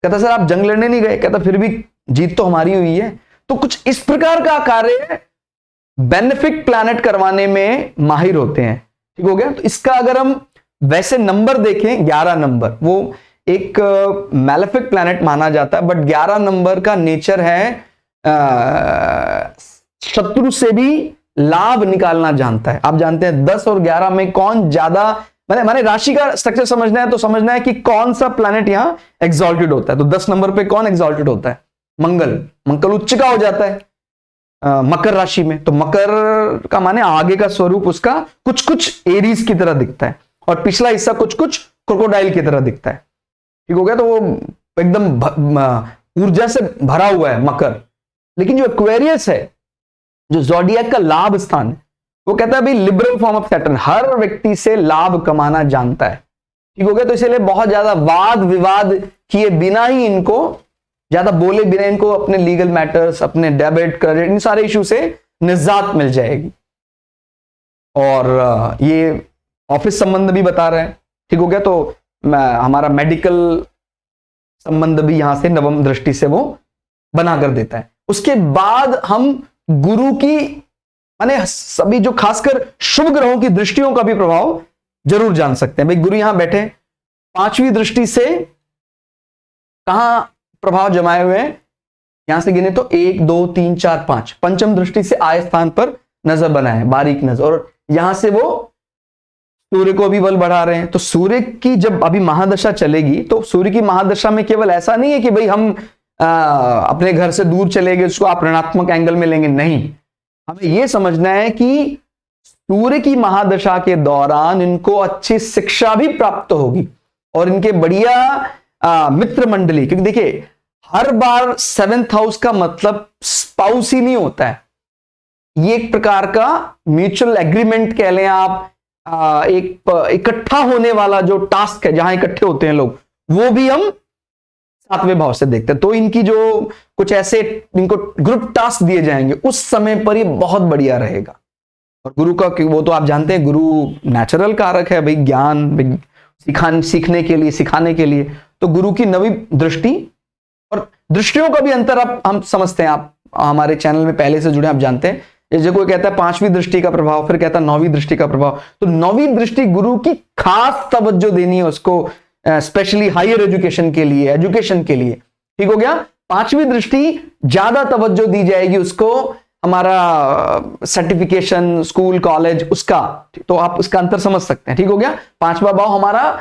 कहता सर आप जंग लड़ने नहीं गए, कहता फिर भी जीत तो हमारी हुई है। तो कुछ इस प्रकार का कार्य बेनिफिक प्लैनेट करवाने में माहिर होते हैं। ठीक हो गया। तो इसका अगर हम वैसे नंबर देखें, 11 नंबर, वो एक मैलेफिक प्लैनेट माना जाता है, बट 11 नंबर का नेचर है शत्रु से भी लाभ निकालना जानता है। आप जानते हैं 10 और 11 में कौन ज्यादा, मैंने राशि का स्ट्रक्चर समझना है तो समझना है कि कौन सा प्लैनेट यहां एग्जॉल्टेड होता है। तो 10 नंबर पे कौन एग्जॉल्टेड होता है, मंगल उच्च का हो जाता है मकर राशि में। तो मकर का माने आगे का स्वरूप उसका कुछ कुछ एरीज की तरह दिखता है, और पिछला हिस्सा कुछ कुछ क्रोकोडाइल की तरह दिखता है। ठीक हो गया। तो वो एकदम ऊर्जा से भरा हुआ है मकर। लेकिन जो एक्वेरियस है, जो ज़ोडिएक का लाभ स्थान है, वो कहता है भाई लिबरल फॉर्म ऑफ सैटर्न, हर व्यक्ति से लाभ कमाना जानता है। ठीक हो गया। तो इसलिए बहुत ज्यादा वाद विवाद किए बिना ही, इनको ज्यादा बोले बिना, इनको अपने लीगल मैटर्स, अपने डेबिट क्रेडिट, इन सारे इशू से निजात मिल जाएगी। और ये ऑफिस संबंध भी बता रहे हैं। ठीक हो गया। तो हमारा मेडिकल संबंध भी यहां से नवम दृष्टि से वो बना कर देता है। उसके बाद हम गुरु की, माने सभी जो खासकर शुभ ग्रहों की दृष्टियों का भी प्रभाव जरूर जान सकते हैं। भाई गुरु यहां बैठे 5वीं दृष्टि से कहां प्रभाव जमाए हुए हैं, यहां से गिने तो 1, 2, 3, 4, 5, पंचम दृष्टि से आय स्थान पर नजर बनाए, बारीक नजर, और यहां से वो सूर्य को भी बल बढ़ा रहे हैं। तो सूर्य की जब अभी महादशा चलेगी, तो सूर्य की महादशा में केवल ऐसा नहीं है कि भाई हम अपने घर से दूर चले गए, उसको आप ऋणात्मक एंगल में लेंगे, नहीं। हमें यह समझना है कि सूर्य की महादशा के दौरान इनको अच्छी शिक्षा भी प्राप्त होगी, और इनके बढ़िया मित्र मंडली, क्योंकि देखिए हर बार 7th हाउस का मतलब स्पाउस ही नहीं होता है, ये एक प्रकार का म्यूचुअल एग्रीमेंट कह लें आप, एक इकट्ठा होने वाला जो टास्क है, जहां इकट्ठे होते हैं लोग, वो भी हम 7वें भाव से देखते हैं। तो इनकी जो कुछ ऐसे इनको ग्रुप टास्क दिए जाएंगे, उस समय पर ये बहुत बढ़िया रहेगा। और गुरु का, वो तो आप जानते हैं, गुरु नेचुरल कारक है भाई, ज्ञान सीखने के लिए, सिखाने के लिए। तो गुरु की 9वीं दृष्टि, और दृष्टियों का भी अंतर आप हम समझते हैं, आप हमारे चैनल में पहले से जुड़े, आप जानते हैं। जैसे कोई कहता है 5वीं दृष्टि का प्रभाव, फिर कहता है 9वीं दृष्टि का प्रभाव। तो 9वीं दृष्टि गुरु की खास तवज्जो देनी है उसको, स्पेशली हायर एजुकेशन के लिए, एजुकेशन के लिए। ठीक हो गया। 5वीं दृष्टि ज्यादा तवज्जो दी जाएगी उसको, हमारा सर्टिफिकेशन, स्कूल, कॉलेज, उसका। तो आप उसका अंतर समझ सकते हैं। ठीक हो गया। 5वां भाव हमारा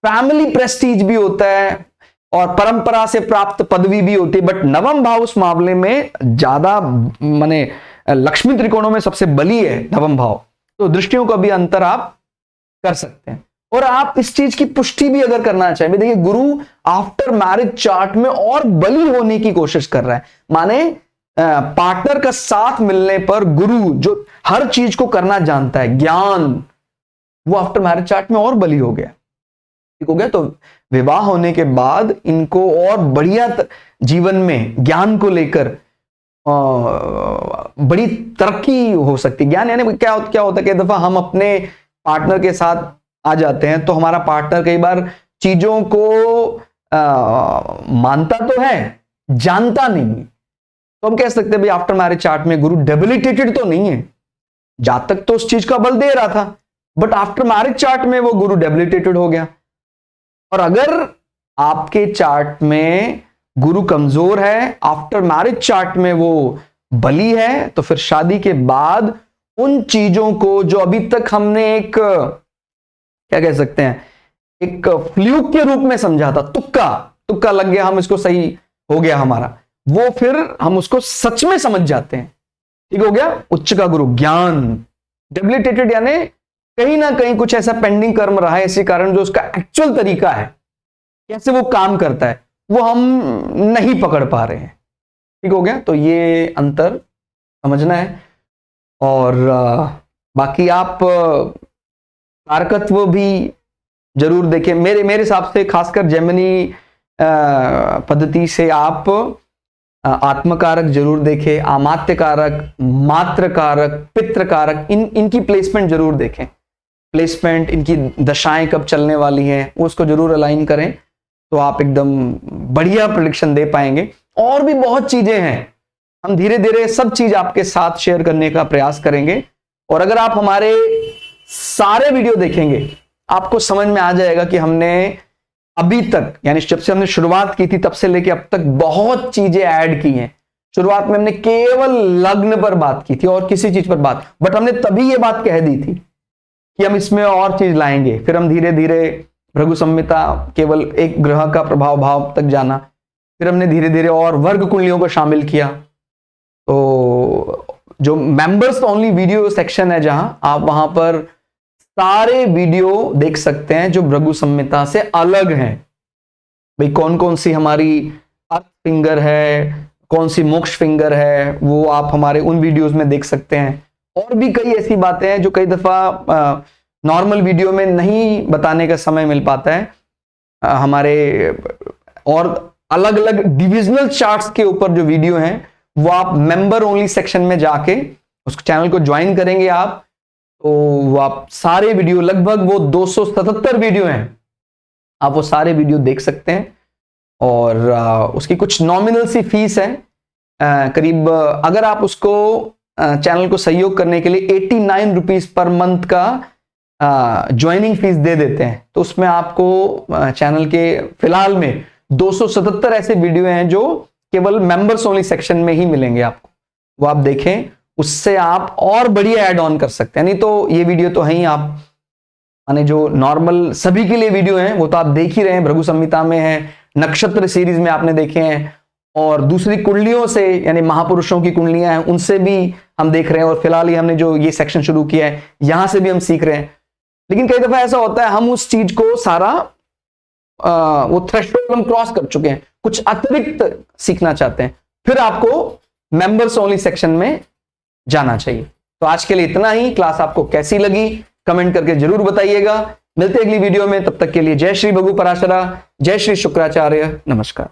फैमिली प्रेस्टीज भी होता है, और परंपरा से प्राप्त पदवी भी होती है, बट 9वां भाव उस मामले में ज्यादा माने लक्ष्मी त्रिकोणों में सबसे बली है नवम भाव, तो दृष्टियों का भी अंतर आप कर सकते हैं। और आप इस चीज की पुष्टि भी अगर करना चाहें, देखिए गुरु आफ्टर मैरिज चार्ट में और बली होने की कोशिश कर रहा है, माने पार्टनर का साथ मिलने पर गुरु जो हर चीज को करना जानता है, ज्ञान, वो आफ्टर मैरिज चार्ट में और बली हो गया, ठीक हो गया। तो विवाह होने के बाद इनको और बढ़िया जीवन में ज्ञान को लेकर बड़ी तरक्की हो सकती है। ज्ञान यानी क्या होता है, कई दफा हम अपने पार्टनर के साथ आ जाते हैं तो हमारा पार्टनर कई बार चीजों को मानता तो है, जानता नहीं। तो हम कह सकते हैं भाई आफ्टर मैरिज चार्ट में गुरु डेबिलिटेटेड तो नहीं है, जब तक तो उस चीज का बल दे रहा था, बट आफ्टर मैरिज चार्ट में वो गुरु डेबिलिटेटेड हो गया। और अगर आपके चार्ट में गुरु कमजोर है, आफ्टर मैरिज चार्ट में वो बली है, तो फिर शादी के बाद उन चीजों को जो अभी तक हमने एक क्या कह सकते हैं, एक फ्लूक के रूप में समझा था, तुक्का लग गया, हम इसको सही हो गया हमारा, वो फिर हम उसको सच में समझ जाते हैं, ठीक हो गया। उच्च का गुरु ज्ञान, डेबिलिटेटेड यानी कहीं ना कहीं कुछ ऐसा पेंडिंग कर्म रहा है, इसी कारण जो उसका एक्चुअल तरीका है, कैसे वो काम करता है, वो हम नहीं पकड़ पा रहे हैं, ठीक हो गया। तो ये अंतर समझना है। और बाकी आप कारकत्व भी जरूर देखें। मेरे हिसाब से खासकर जेमिनी पद्धति से आप आत्मकारक जरूर देखें, आमात्य कारक, मात्र कारक, पितृ कारक, इनकी प्लेसमेंट जरूर देखें। प्लेसमेंट, इनकी दशाएं कब चलने वाली हैं, उसको जरूर अलाइन करें, तो आप एकदम बढ़िया प्रेडिक्शन दे पाएंगे। और भी बहुत चीजें हैं, हम धीरे धीरे सब चीज आपके साथ शेयर करने का प्रयास करेंगे। और अगर आप हमारे सारे वीडियो देखेंगे, आपको समझ में आ जाएगा कि हमने अभी तक, यानी जब से हमने शुरुआत की थी तब से लेके अब तक बहुत चीजें ऐड की हैं। शुरुआत में हमने केवल लग्न पर बात की थी और किसी चीज पर बात, बट हमने तभी ये बात कह दी थी कि हम इसमें और चीज लाएंगे। फिर हम धीरे धीरे भृगु संहिता केवल एक ग्रह का प्रभाव भाव तक जाना, फिर हमने धीरे धीरे और वर्ग कुंडलियों को शामिल किया। तो जो मेंबर्स ओनली वीडियो सेक्शन है, जहां आप वहां पर सारे वीडियो देख सकते हैं जो भृगु संहिता से अलग हैं। भाई कौन कौन सी हमारी अर्थ फिंगर है, कौन सी मोक्ष फिंगर है, वो आप हमारे उन वीडियोस में देख सकते हैं। और भी कई ऐसी बातें हैं जो कई दफा नॉर्मल वीडियो में नहीं बताने का समय मिल पाता है। हमारे और अलग अलग डिविजनल चार्ट्स के ऊपर जो वीडियो हैं, वो आप मेंबर ओनली सेक्शन में जाके उस चैनल को ज्वाइन करेंगे आप, तो वो आप सारे वीडियो, लगभग वो 277 वीडियो हैं, आप वो सारे वीडियो देख सकते हैं। और उसकी कुछ नॉमिनल सी फीस है, करीब अगर आप उसको चैनल को सहयोग करने के लिए 89 रुपीज पर मंथ का ज्वाइनिंग फीस दे देते हैं, तो उसमें आपको चैनल के फिलहाल में 277 ऐसे वीडियो हैं जो केवल मेंबर्स ओनली सेक्शन में ही मिलेंगे आपको, वो आप देखें, उससे आप और बढ़िया ऐड ऑन कर सकते हैं। नहीं तो ये वीडियो तो है ही, आप माने जो नॉर्मल सभी के लिए वीडियो हैं वो तो आप देख ही रहे हैं, भृगु संहिता में है, नक्षत्र सीरीज में आपने देखे हैं, और दूसरी कुंडलियों से यानी महापुरुषों की कुंडलियां हैं उनसे भी हम देख रहे हैं, और फिलहाल ही हमने जो ये सेक्शन शुरू किया है यहां से भी हम सीख रहे हैं। लेकिन कई दफा ऐसा होता है हम उस चीज को सारा वो थ्रेशोल्ड हम क्रॉस कर चुके हैं, कुछ अतिरिक्त सीखना चाहते हैं, फिर आपको मेंबर्स ओनली सेक्शन में जाना चाहिए। तो आज के लिए इतना ही। क्लास आपको कैसी लगी कमेंट करके जरूर बताइएगा। मिलते हैं अगली वीडियो में, तब तक के लिए जय श्री भृगु पराशरा, जय श्री शुक्राचार्य, नमस्कार।